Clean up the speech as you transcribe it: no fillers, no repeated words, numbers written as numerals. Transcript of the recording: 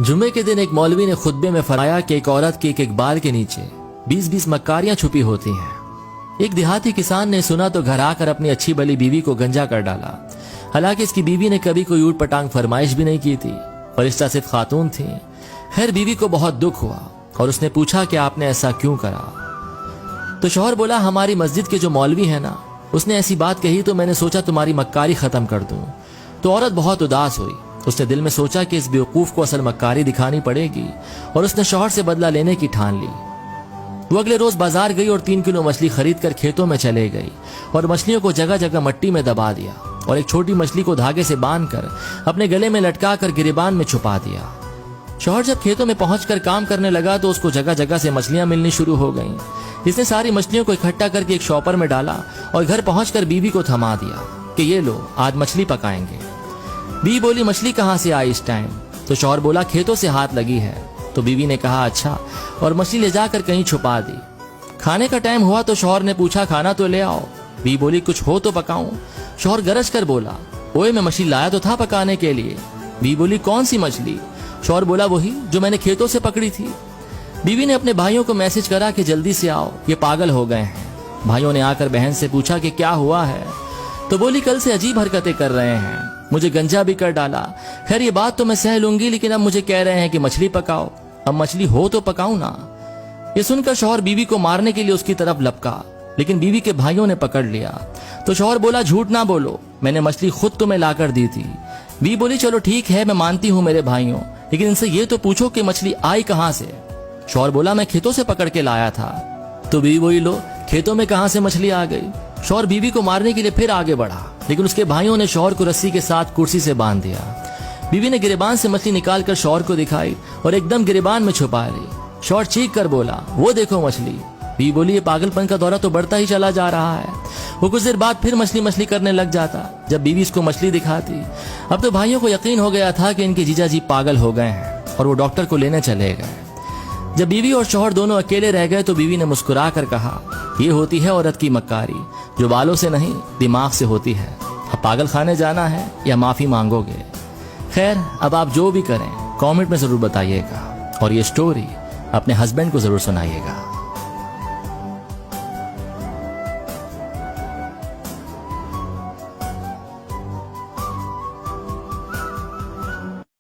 जुमे के दिन एक मौलवी ने खुतबे में फरमाया कि एक औरत के एक बाल के नीचे 20-20 मक्कारियां छुपी होती हैं। एक देहाती किसान ने सुना तो घर आकर अपनी अच्छी भली बीवी को गंजा कर डाला। हालांकि इसकी बीवी ने कभी कोई ऊट पटांग फरमाइश भी नहीं की थी। फरिश्ता सिर्फ खातून थी। खैर बीवी को बहुत दुख हुआ और उसने पूछा कि आपने ऐसा क्यों करा। तो शौहर बोला, हमारी मस्जिद के जो मौलवी है ना, उसने ऐसी बात कही तो मैंने सोचा तुम्हारी मक्कारी खत्म कर दूं। तो औरत बहुत उदास हुई। उसने दिल में सोचा कि इस बेवकूफ को असल मक्कारी दिखानी पड़ेगी और उसने शौहर से बदला लेने की ठान ली। वो अगले रोज बाजार गई और 3 किलो मछली खरीद कर खेतों में चले गई और मछलियों को जगह जगह मट्टी में दबा दिया और एक छोटी मछली को धागे से बांधकर अपने गले में लटका कर गिरेबान में छुपा दिया। शौहर जब खेतों में पहुंचकर काम करने लगा तो उसको जगह जगह से मछलियां मिलनी शुरू हो गईं। इसने सारी मछलियों को इकट्ठा करके एक शॉपर में डाला और घर पहुंचकर बीवी को थमा दिया कि ये लो, आज मछली पकाएंगे। बीवी बोली, मछली कहां से आई इस टाइम? तो शौहर बोला, खेतों से हाथ लगी है। तो बीवी ने कहा, अच्छा, और मछली ले जाकर कहीं छुपा दी। खाने का टाइम हुआ तो शौहर ने पूछा, खाना तो ले आओ। बीवी बोली, कुछ हो तो पकाऊं। शौहर गरज कर बोला, ओए मैं मछली लाया तो था पकाने के लिए। बीवी बोली, कौन सी मछली? शौहर बोला, वही जो मैंने खेतों से पकड़ी थी। बीवी ने अपने भाइयों को मैसेज करा कि जल्दी से आओ, ये पागल हो गए हैं। भाइयों ने आकर बहन से पूछा कि क्या हुआ है। तो बोली, कल से अजीब हरकतें कर रहे हैं, मुझे गंजा भी कर डाला। खैर ये बात तो मैं सह लूंगी, लेकिन अब मुझे कह रहे हैं कि मछली पकाओ। अब मछली हो तो पकाऊं ना। ये सुनकर शौहर बीवी को मारने के लिए उसकी तरफ लपका, लेकिन बीवी के भाइयों ने पकड़ लिया। तो शौहर बोला, झूठ ना बोलो, मैंने मछली खुद तुम्हें लाकर दी थी। बीवी बोली, चलो ठीक है, मैं मानती हूँ मेरे भाइयों, लेकिन इनसे ये तो पूछो कि मछली आई कहां से। शौहर बोला, मैं खेतों से पकड़ के लाया था। तो बीवी बोली, लो, खेतों में कहां से मछली आ गई? शौहर बीवी को मारने के लिए फिर आगे बढ़ा, लेकिन उसके भाइयों ने शौहर को रस्सी के साथ कुर्सी से बांध दिया। बीवी ने गिरेबान से मछली निकालकर शौहर को दिखाई और एकदम गिरेबान में छुपा ली। शौहर चीख कर बोला, वो देखो मछली। बीवी बोली, ये पागलपन का दौरा तो बढ़ता ही चला जा रहा है। वो कुछ देर बाद फिर मछली मछली करने लग जाता जब बीवी इसको मछली दिखाती। अब तो भाइयों को यकीन हो गया था कि इनके जीजाजी पागल हो गए हैं और वो डॉक्टर को लेने चले गए। जब बीवी और शौहर दोनों अकेले रह गए तो बीवी ने मुस्कुरा कर कहा, ये होती है औरत की मक्कारी, जो बालों से नहीं दिमाग से होती है। अब पागल खाने जाना है या माफी मांगोगे? खैर, अब आप जो भी करें कमेंट में जरूर बताइएगा और ये स्टोरी अपने हस्बैंड को जरूर सुनाइएगा।